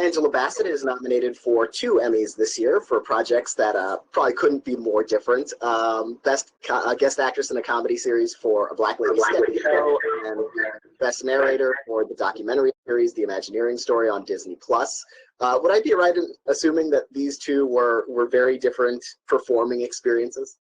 Angela Bassett is nominated for 2 Emmys this year for projects that probably couldn't be more different. Best Guest Actress in a Comedy Series for A Black Lady Sketch Show, and Best Narrator for the documentary series The Imagineering Story on Disney+. Would I be right in assuming that these 2 were very different performing experiences?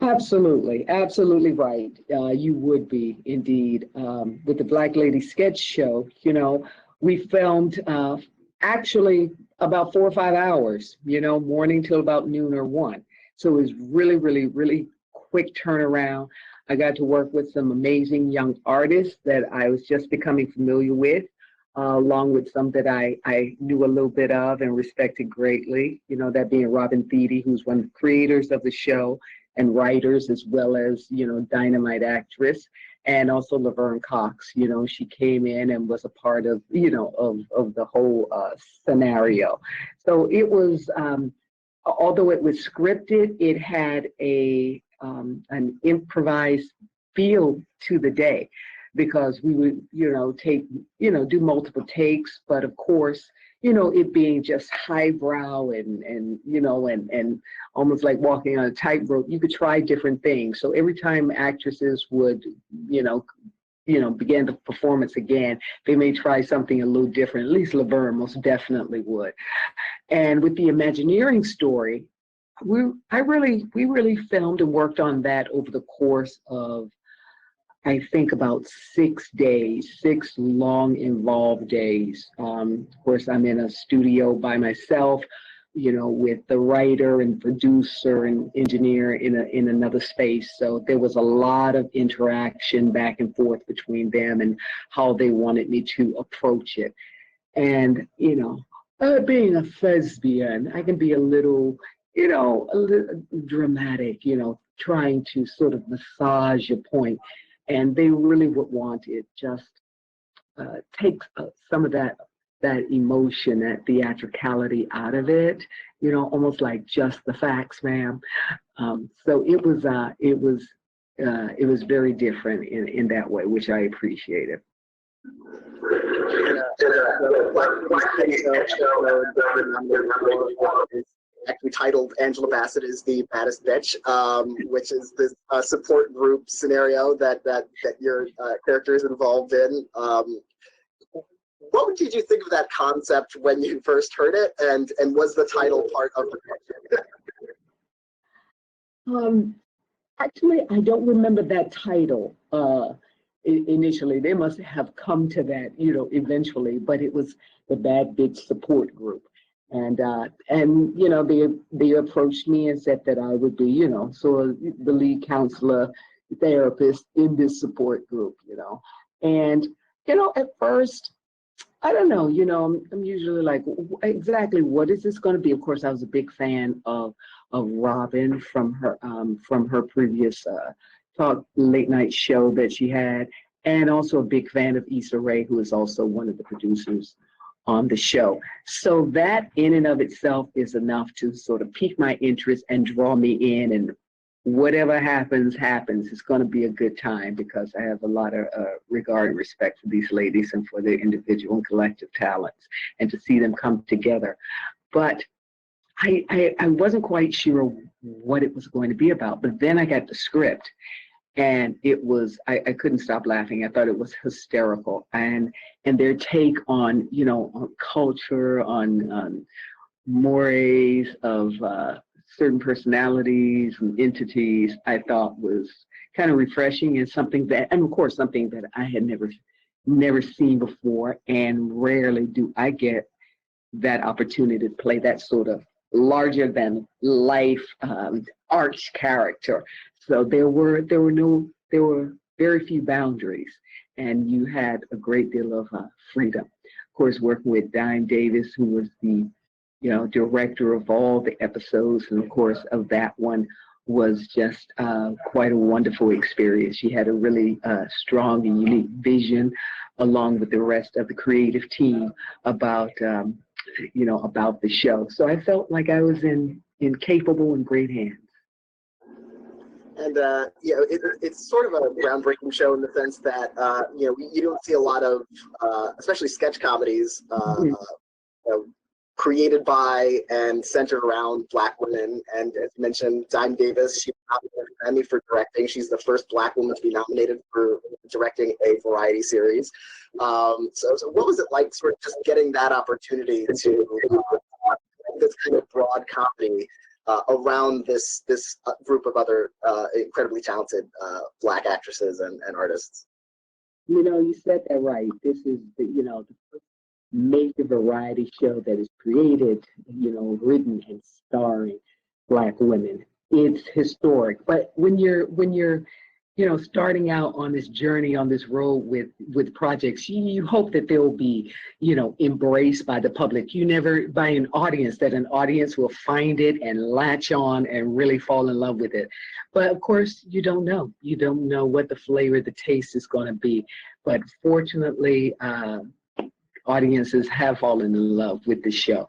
Absolutely, absolutely right. You would be indeed. With the Black Lady Sketch Show, you know, we filmed actually about 4 or 5 hours, you know, morning till about noon or 1. So it was really quick turnaround. I got to work with some amazing young artists that I was just becoming familiar with, along with some that I knew a little bit of and respected greatly, you know, that being Robin Thede, who's one of the creators of the show and writers, as well as, you know, dynamite actress, and also Laverne Cox. You know, she came in and was a part of, you know, of the whole scenario. So it was, although it was scripted, it had an improvised feel to the day, because we would, you know, do multiple takes, but of course, you know, it being just highbrow and you know, and almost like walking on a tightrope, you could try different things. So every time actresses would, you know, begin the performance again, they may try something a little different. At least Laverne most definitely would. And with the Imagineering Story, we really filmed and worked on that over the course of, I think, about 6 days, 6 long, involved days. Of course, I'm in a studio by myself, you know, with the writer and producer and engineer in another space. So there was a lot of interaction back and forth between them and how they wanted me to approach it. And, you know, being a thespian, I can be a little, you know, a little dramatic, you know, trying to sort of massage your point. And they really would want it just take some of that emotion, that theatricality out of it, you know, almost like just the facts, ma'am. So it was very different in that way, which I appreciated. Actually titled Angela Bassett is the Baddest Bitch, which is this support group scenario that your character is involved in. What did you think of that concept when you first heard it, and was the title part of the project? Actually, I don't remember that title initially. They must have come to that, you know, eventually, but it was the Bad Bitch Support Group. And you know, they approached me and said that I would be, you know, so the lead counselor, therapist in this support group, you know. And, you know, at first, I don't know, you know, I'm usually like, exactly what is this going to be? Of course, I was a big fan of Robin from her previous talk late night show that she had, and also a big fan of Issa Rae, who is also one of the producers on the show. So that in and of itself is enough to sort of pique my interest and draw me in, and whatever happens, it's going to be a good time, because I have a lot of regard and respect for these ladies and for their individual and collective talents, and to see them come together. But I wasn't quite sure what it was going to be about, but then I got the script, and it was, I couldn't stop laughing. I thought it was hysterical. And their take on, you know, on culture, on mores of certain personalities and entities, I thought was kind of refreshing, and something that, and of course, something that I had never seen before. And rarely do I get that opportunity to play that sort of larger than life arch character. So there were very few boundaries, and you had a great deal of freedom. Of course, working with Diane Davis, who was the, you know, director of all the episodes, and of course of that one, was just quite a wonderful experience. She had a really strong and unique vision, along with the rest of the creative team, about you know, about the show. So I felt like I was in capable and great hands. And you know, it's sort of a groundbreaking show in the sense that you know, you don't see a lot of, especially sketch comedies, you know, created by and centered around Black women. And as you mentioned, Dime Davis, she was nominated for an Emmy for directing. She's the first Black woman to be nominated for directing a variety series. So what was it like, sort of just getting that opportunity to this kind of broad comedy around this group of other incredibly talented Black actresses and artists? You know, you said that right. This is the, you know, the first major variety show that is created, you know, written and starring Black women. It's historic. But when you're you know, starting out on this journey, on this road with projects, you hope that they'll be, you know, embraced by the public. You never, by an audience, that an audience will find it and latch on and really fall in love with it. But of course, you don't know. You don't know what the flavor, the taste is going to be. But fortunately, audiences have fallen in love with the show.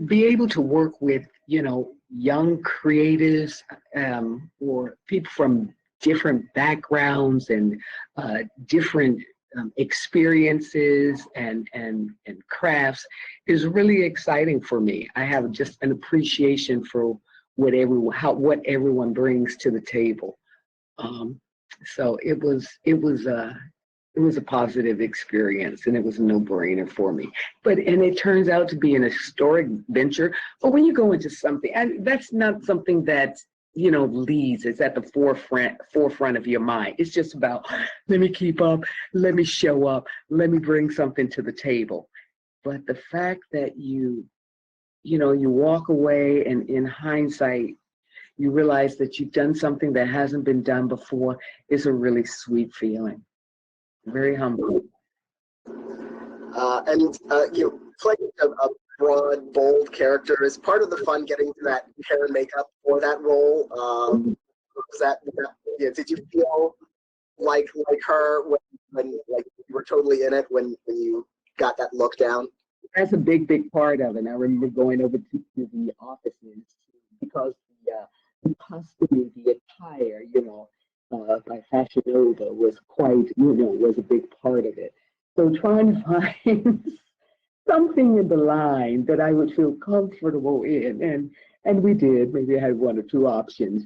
Be able to work with, you know, young creatives or people from different backgrounds and different experiences and crafts is really exciting for me. I have just an appreciation for what everyone brings to the table. So it was a positive experience, and it was a no-brainer for me. And it turns out to be an historic venture. But when you go into something, and that's not something that, you know, leads, it's at the forefront of your mind. It's just about, let me keep up, let me show up, let me bring something to the table. But the fact that you know, you walk away and in hindsight, you realize that you've done something that hasn't been done before is a really sweet feeling. Very humble. And you know, playing a broad, bold character is part of the fun. Getting to that hair and makeup for that role. Was that yeah, did you feel like her when like you were totally in it when you got that look down? That's a big part of it. I remember going over to the offices because the costume, the attire, you know, by Fashion Nova was quite, you know, was a big part of it. So trying to find something in the line that I would feel comfortable in, and we did. Maybe I had one or two options,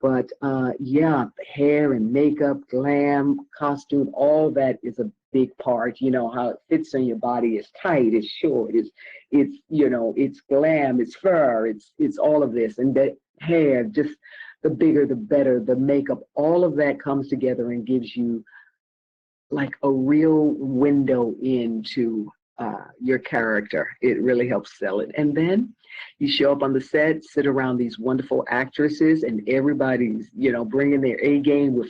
but yeah, hair and makeup, glam, costume, all that is a big part. You know, how it fits on your body is tight, it's short, it's you know, it's glam, it's fur, it's all of this, and the hair, just the bigger the better, the makeup, all of that comes together and gives you like a real window into your character. It really helps sell it. And then you show up on the set, sit around these wonderful actresses, and everybody's, you know, bringing their A game. We're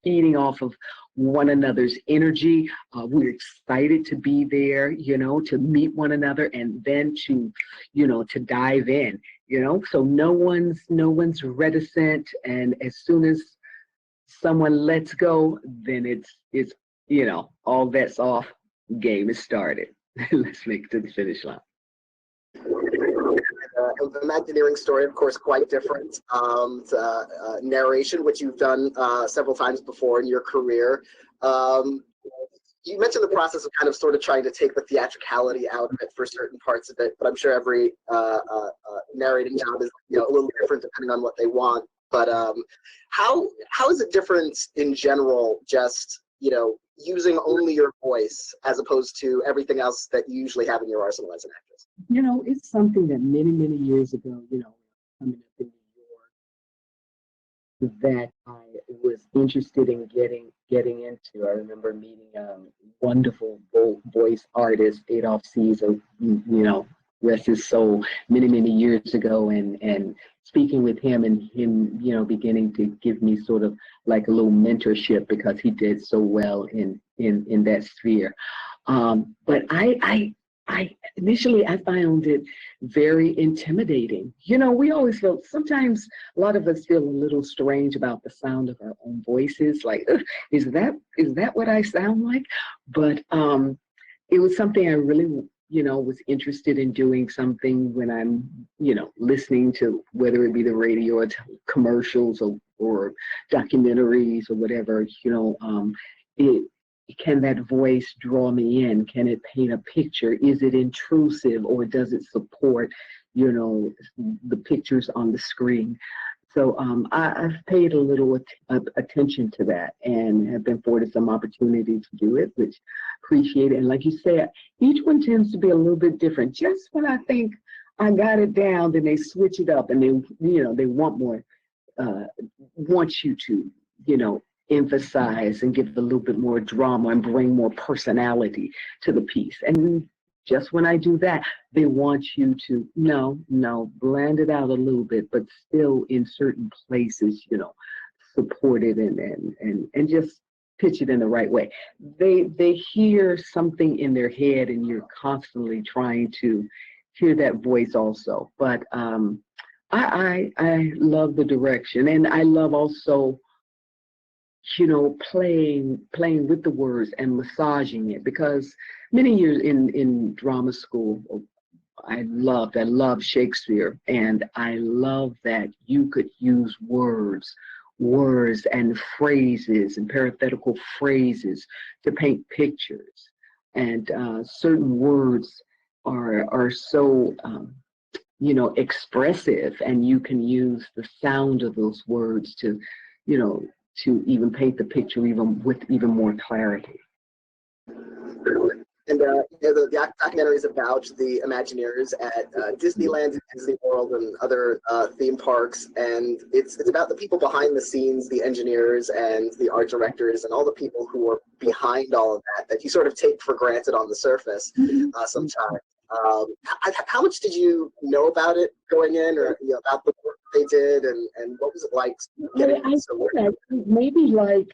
feeding off of one another's energy. We're excited to be there, you know, to meet one another, and then to, you know, to dive in, you know. So no one's reticent, and as soon as someone lets go, then it's you know, all bets off. Game is started. Let's make it to the finish line. The Imagineering Story, of course, quite different. Narration, which you've done several times before in your career. You mentioned the process of kind of sort of trying to take the theatricality out of it for certain parts of it, but I'm sure every narrating job is, you know, a little different depending on what they want. But how is it different in general, just, you know, using only your voice as opposed to everything else that you usually have in your arsenal as an actress? You know, it's something that many years ago, you know, coming up in New York, that I was interested in getting into. I remember meeting wonderful voice artist Adolph Caesar, you know, rest his soul, many years ago, and speaking with him, and him, you know, beginning to give me sort of like a little mentorship because he did so well in that sphere. But I initially I found it very intimidating. You know, we always felt, sometimes a lot of us feel a little strange about the sound of our own voices. Like, is that what I sound like? But it was something I really was interested in doing something when I'm, listening to whether it be the radio or commercials or documentaries or whatever, it can that voice draw me in? Can it paint a picture? Is it intrusive or does it support, the pictures on the screen? So I've paid a little attention to that and have been afforded some opportunity to do it, which appreciate it. And like you said, each one tends to be a little bit different. Just when I think I got it down, then they switch it up and they want more, want you to, emphasize and give a little bit more drama and bring more personality to the piece. And just when I do that, they want you to, blend it out a little bit, but still in certain places, support it and just pitch it in the right way. They hear something in their head and you're constantly trying to hear that voice also. But I love the direction, and I love also, playing with the words and massaging it, because many years in drama school, I loved Shakespeare, and I love that you could use words and phrases and parenthetical phrases to paint pictures. And certain words are so, expressive, and you can use the sound of those words to, to even paint the picture with even more clarity. And the documentary is about the Imagineers at Disneyland, and Disney World, and other theme parks. And it's about the people behind the scenes, the engineers and the art directors, and all the people who are behind all of that you sort of take for granted on the surface sometimes. How much did you know about it going in, or about the work they did, and what was it like getting maybe like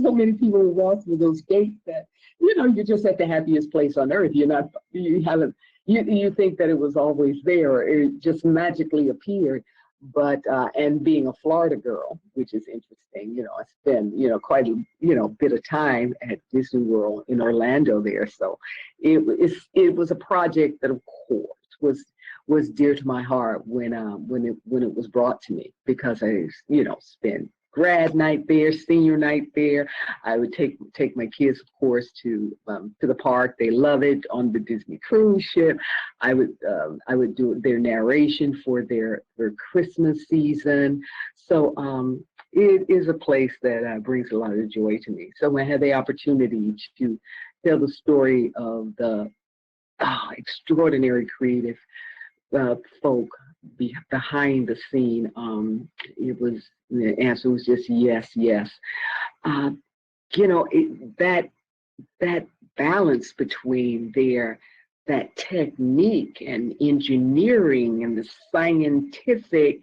so many people who walk through those gates that you're just at the happiest place on earth. You think that it was always there, or it just magically appeared. But and being a Florida girl, which is interesting, I spent quite a bit of time at Disney World in Orlando there, so it was a project that of course was dear to my heart when it was brought to me, because I spent grad night there, senior night there. I would take my kids, of course, to the park. They love it. On the Disney cruise ship, I would do their narration for their Christmas season. So it is a place that brings a lot of joy to me. So when I had the opportunity to tell the story of the extraordinary creative folk behind the scene, the answer was just yes. That balance between that technique and engineering and the scientific,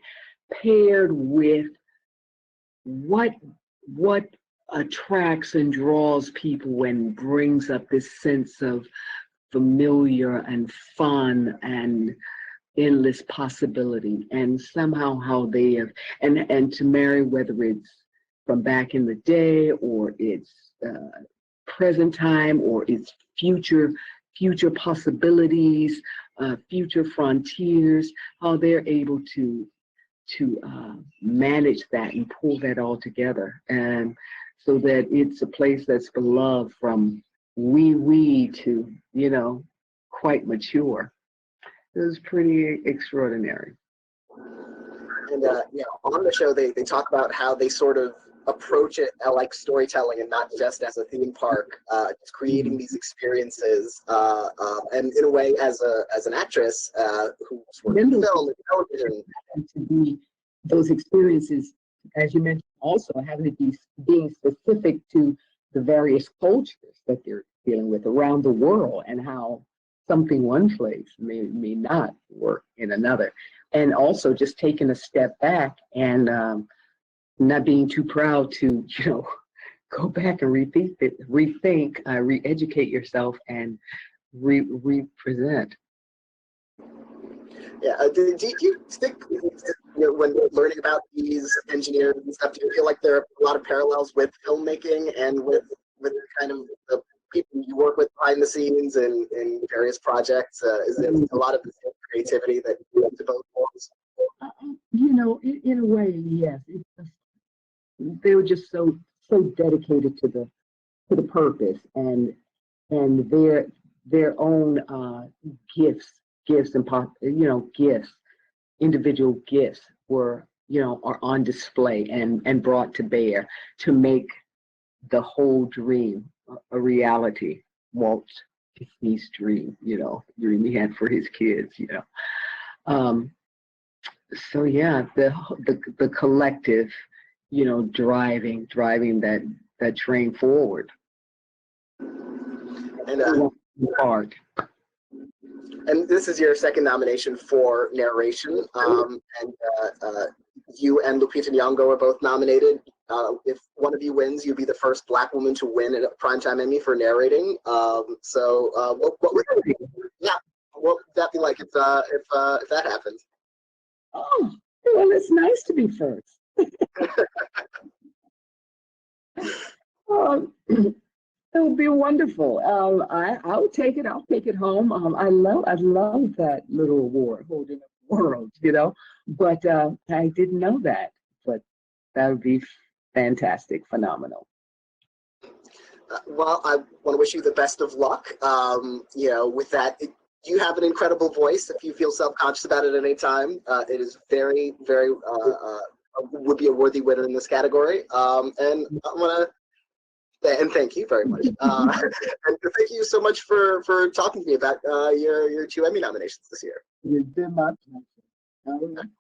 paired with what attracts and draws people and brings up this sense of familiar and fun and endless possibility, and somehow how they have, and to marry, whether it's from back in the day or it's present time or it's future possibilities, future frontiers, how they're able to manage that and pull that all together, and so that it's a place that's beloved from wee to quite mature. It was pretty extraordinary. And on the show, they talk about how they sort of approach it like storytelling and not just as a theme park, just creating these experiences. And in a way, as an actress who's worked in film and television, to be those experiences, as you mentioned, also having to be being specific to the various cultures that they're dealing with around the world, and how something one place may not work in another. And also just taking a step back and not being too proud to, go back and rethink, re-educate yourself and represent. Yeah. Do you think, when learning about these engineers and stuff, do you feel like there are a lot of parallels with filmmaking and with kind of the people you work with behind the scenes and in various projects? Is it a lot of the same creativity that you bring to both worlds? You know, in a way, yes. It's just, they were just so dedicated to the purpose, and their own gifts and gifts, individual gifts were, are on display and brought to bear to make the whole dream a reality. Walt Disney's dream, dream he had for his kids, So yeah, the collective, driving that train forward. And hard. And this is your second nomination for narration. And you and Lupita Nyong'o are both nominated. If one of you wins, you'd be the first Black woman to win a Primetime Emmy for narrating. What would that be like if that happened? Oh, well, it's nice to be first. It would be wonderful. I'll take it. I'll take it home. I love that little award, holding up the world, But I didn't know that. But that would be fantastic, phenomenal. Well, I want to wish you the best of luck. With that, you have an incredible voice. If you feel self-conscious about it at any time, it is very, very would be a worthy winner in this category. And I want to. And thank you very much. And thank you so much for talking to me about your 2 Emmy nominations this year. It's been my pleasure.